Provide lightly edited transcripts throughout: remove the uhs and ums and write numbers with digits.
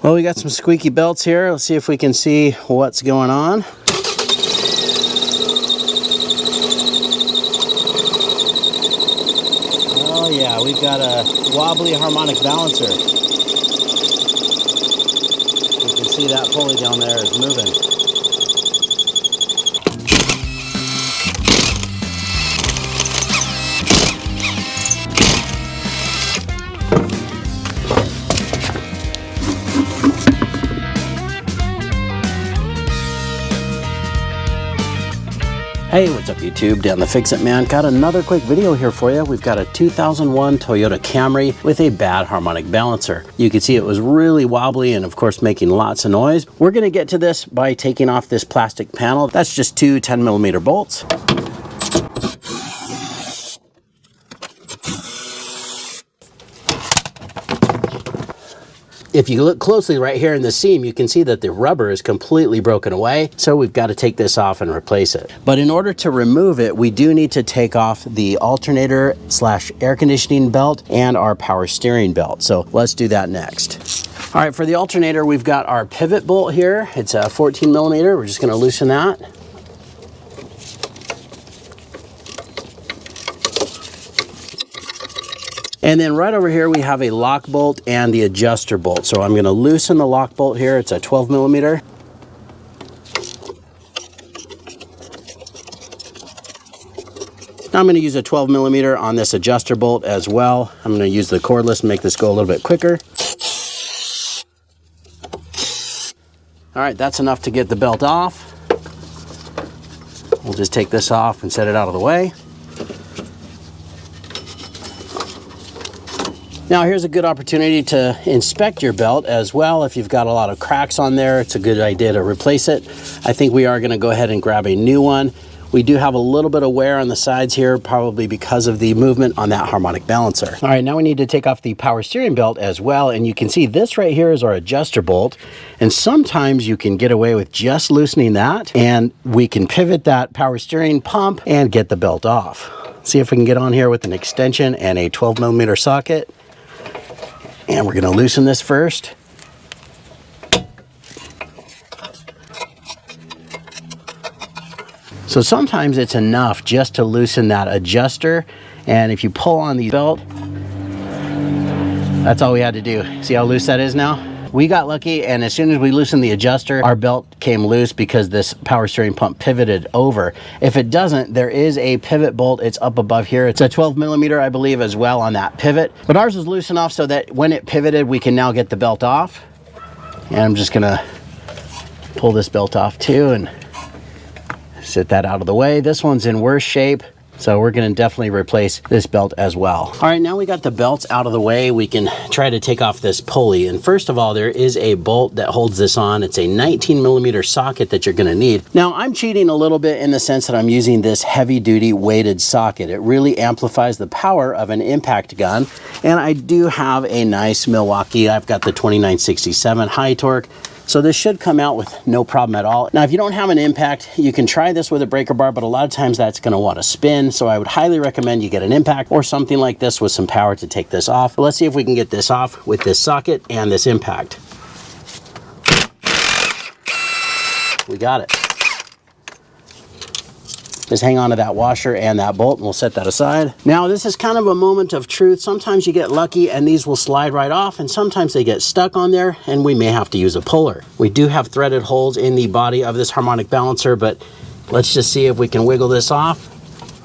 Well, we got some squeaky belts here. Let's see if we can see what's going on. Oh yeah, we've got a wobbly harmonic balancer. You can see that pulley down there is moving. Hey, what's up YouTube? Dan the Fix-It Man. Got another quick video here for you. We've got a 2001 Toyota Camry with a bad harmonic balancer. You can see it was really wobbly and of course making lots of noise. We're gonna get to this by taking off this plastic panel. That's just two 10mm bolts. If you look closely right here in the seam, you can see that the rubber is completely broken away. So we've got to take this off and replace it. But in order to remove it, we do need to take off the alternator / air conditioning belt and our power steering belt. So let's do that next. All right, for the alternator, we've got our pivot bolt here. It's a 14mm. We're just gonna loosen that. And then right over here, we have a lock bolt and the adjuster bolt. So I'm gonna loosen the lock bolt here. It's a 12mm. Now I'm gonna use a 12mm on this adjuster bolt as well. I'm gonna use the cordless and make this go a little bit quicker. All right, that's enough to get the belt off. We'll just take this off and set it out of the way. Now here's a good opportunity to inspect your belt as well. If you've got a lot of cracks on there, it's a good idea to replace it. I think we are gonna go ahead and grab a new one. We do have a little bit of wear on the sides here, probably because of the movement on that harmonic balancer. All right, now we need to take off the power steering belt as well. And you can see this right here is our adjuster bolt. And sometimes you can get away with just loosening that and we can pivot that power steering pump and get the belt off. See if we can get on here with an extension and a 12mm socket. And we're gonna loosen this first. So sometimes it's enough just to loosen that adjuster. And if you pull on the belt, that's all we had to do. See how loose that is now? We got lucky, and as soon as we loosened the adjuster, our belt came loose because this power steering pump pivoted over. If it doesn't, there is a pivot bolt. It's up above here. It's a 12mm, I believe, as well on that pivot. But ours is loose enough so that when it pivoted, we can now get the belt off. And I'm just gonna pull this belt off too and sit that out of the way. This one's in worse shape, so we're gonna definitely replace this belt as well. All right, now we got the belts out of the way, we can try to take off this pulley. And first of all, there is a bolt that holds this on. It's a 19mm socket that you're gonna need. Now, I'm cheating a little bit in the sense that I'm using this heavy duty weighted socket. It really amplifies the power of an impact gun. And I do have a nice Milwaukee. I've got the 2967 high torque. So this should come out with no problem at all. Now, if you don't have an impact, you can try this with a breaker bar, but a lot of times that's gonna want to spin. So I would highly recommend you get an impact or something like this with some power to take this off. But let's see if we can get this off with this socket and this impact. We got it. Just hang on to that washer and that bolt and we'll set that aside. Now this is kind of a moment of truth. Sometimes you get lucky and these will slide right off, and sometimes they get stuck on there and we may have to use a puller. We do have threaded holes in the body of this harmonic balancer, but let's just see if we can wiggle this off.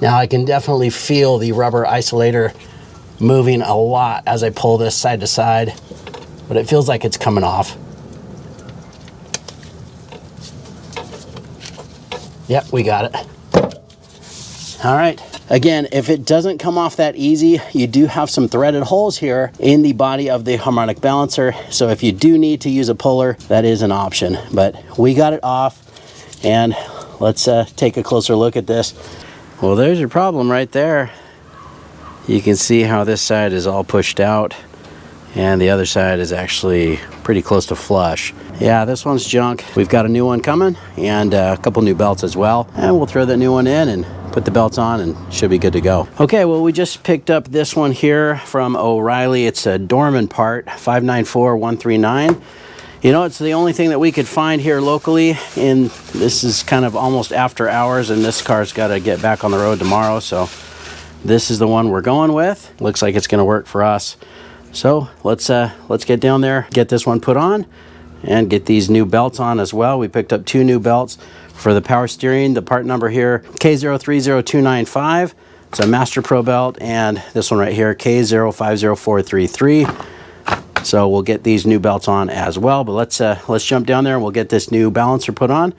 Now I can definitely feel the rubber isolator moving a lot as I pull this side to side, but it feels like it's coming off. Yep, we got it. All right, again, if it doesn't come off that easy, you do have some threaded holes here in the body of the harmonic balancer. So if you do need to use a puller, that is an option, but we got it off. And let's take a closer look at this. Well, there's your problem right there. You can see how this side is all pushed out and the other side is actually pretty close to flush. Yeah, this one's junk. We've got a new one coming and a couple new belts as well. And we'll throw that new one in and put the belts on and should be good to go. Okay, well, we just picked up this one here from O'Reilly. It's a Dorman part, 594139. You know, it's the only thing that we could find here locally, and this is kind of almost after hours, and this car's got to get back on the road tomorrow, so this is the one we're going with. Looks like it's going to work for us. So let's get down there, get this one put on, and get these new belts on as well. We picked up 2 new belts for the power steering. The part number here, K030295. It's a Master Pro belt, and this one right here, K050433. So we'll get these new belts on as well. But let's jump down there and we'll get this new balancer put on.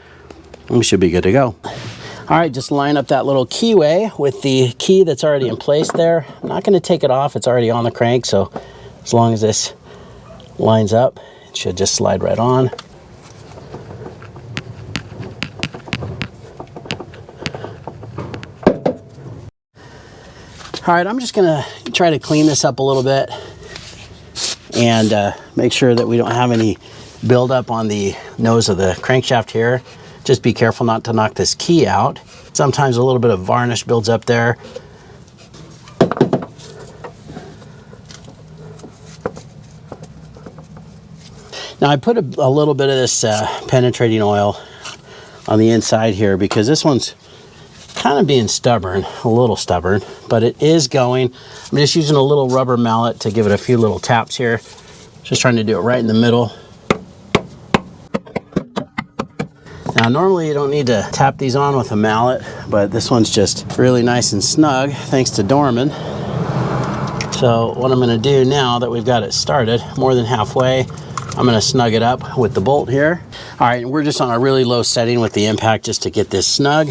We should be good to go. All right, just line up that little keyway with the key that's already in place there. I'm not going to take it off. It's already on the crank, so as long as this lines up, it should just slide right on. All right, I'm just gonna try to clean this up a little bit and make sure that we don't have any buildup on the nose of the crankshaft here. Just be careful not to knock this key out. Sometimes a little bit of varnish builds up there. Now I put a little bit of this penetrating oil on the inside here because this one's kind of being stubborn, a little stubborn, but it is going. I'm just using a little rubber mallet to give it a few little taps here. Just trying to do it right in the middle. Now normally you don't need to tap these on with a mallet, but this one's just really nice and snug thanks to Dorman. So what I'm going to do now that we've got it started more than halfway, I'm going to snug it up with the bolt here. All right, we're just on a really low setting with the impact just to get this snug.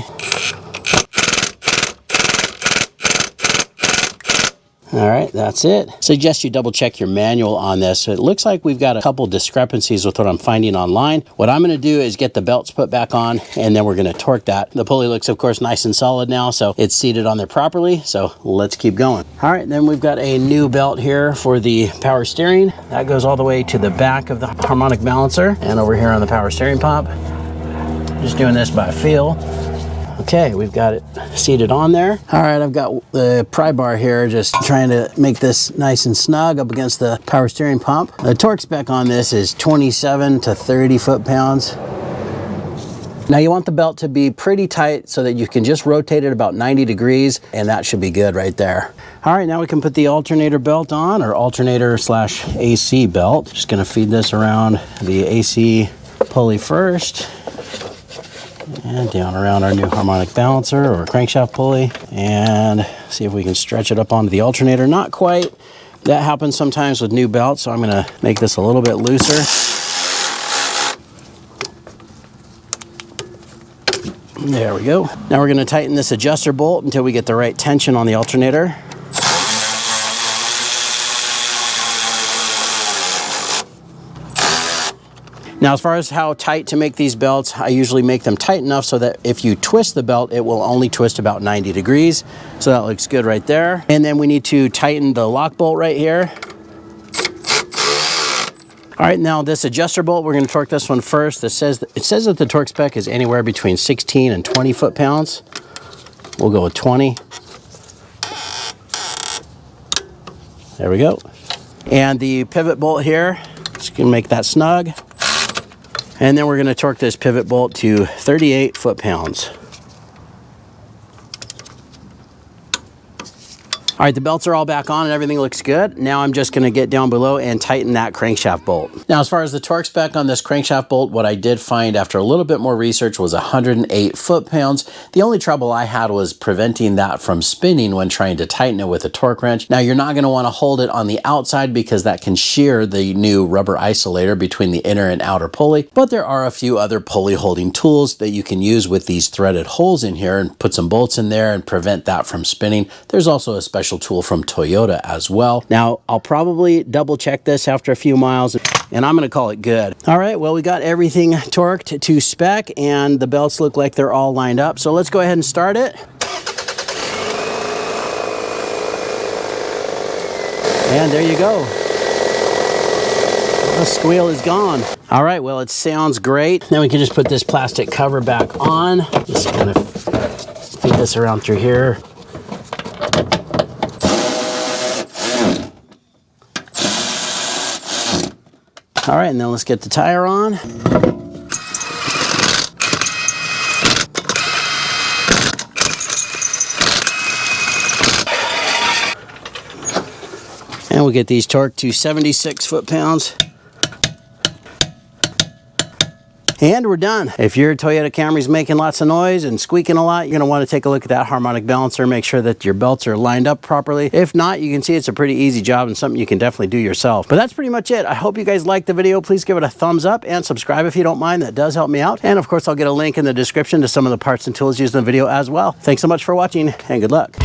All right, that's it. Suggest you double check your manual on this. It looks like we've got a couple discrepancies with what I'm finding online. What I'm going to do is get the belts put back on, and then we're going to torque that. The pulley looks, of course, nice and solid now, so it's seated on there properly. So let's keep going. All right, then we've got a new belt here for the power steering. That goes all the way to the back of the harmonic balancer and over here on the power steering pump. Just doing this by feel. Okay, we've got it seated on there. All right, I've got the pry bar here, just trying to make this nice and snug up against the power steering pump. The torque spec on this is 27 to 30 foot-pounds. Now you want the belt to be pretty tight so that you can just rotate it about 90 degrees, and that should be good right there. All right, now we can put the alternator belt on, or alternator slash AC belt. Just gonna feed this around the AC pulley first. And down around our new harmonic balancer or crankshaft pulley, and see if we can stretch it up onto the alternator. Not quite. That happens sometimes with new belts, so I'm going to make this a little bit looser. There we go. Now we're going to tighten this adjuster bolt until we get the right tension on the alternator. Now, as far as how tight to make these belts, I usually make them tight enough so that if you twist the belt, it will only twist about 90 degrees. So that looks good right there. And then we need to tighten the lock bolt right here. All right, now this adjuster bolt, we're going to torque this one first. It says that the torque spec is anywhere between 16 and 20 foot-pounds. We'll go with 20. There we go. And the pivot bolt here, just going to make that snug. And then we're going to torque this pivot bolt to 38 foot-pounds. All right, the belts are all back on and everything looks good. Now I'm just gonna get down below and tighten that crankshaft bolt. Now, as far as the torque spec on this crankshaft bolt, what I did find after a little bit more research was 108 foot-pounds. The only trouble I had was preventing that from spinning when trying to tighten it with a torque wrench. Now, you're not gonna wanna hold it on the outside because that can shear the new rubber isolator between the inner and outer pulley, but there are a few other pulley holding tools that you can use with these threaded holes in here and put some bolts in there and prevent that from spinning. There's also a special tool from Toyota as well. Now, I'll probably double check this after a few miles and I'm gonna call it good. All right, well, we got everything torqued to spec and the belts look like they're all lined up. So let's go ahead and start it. And there you go. The squeal is gone. All right, well, it sounds great. Now we can just put this plastic cover back on. Just kind of feed this around through here. All right, and then let's get the tire on. And we'll get these torqued to 76 foot-pounds. And we're done. If your Toyota Camry's making lots of noise and squeaking a lot, you're gonna wanna take a look at that harmonic balancer, make sure that your belts are lined up properly. If not, you can see it's a pretty easy job and something you can definitely do yourself. But that's pretty much it. I hope you guys liked the video. Please give it a thumbs up and subscribe if you don't mind. That does help me out. And of course, I'll get a link in the description to some of the parts and tools used in the video as well. Thanks so much for watching and good luck.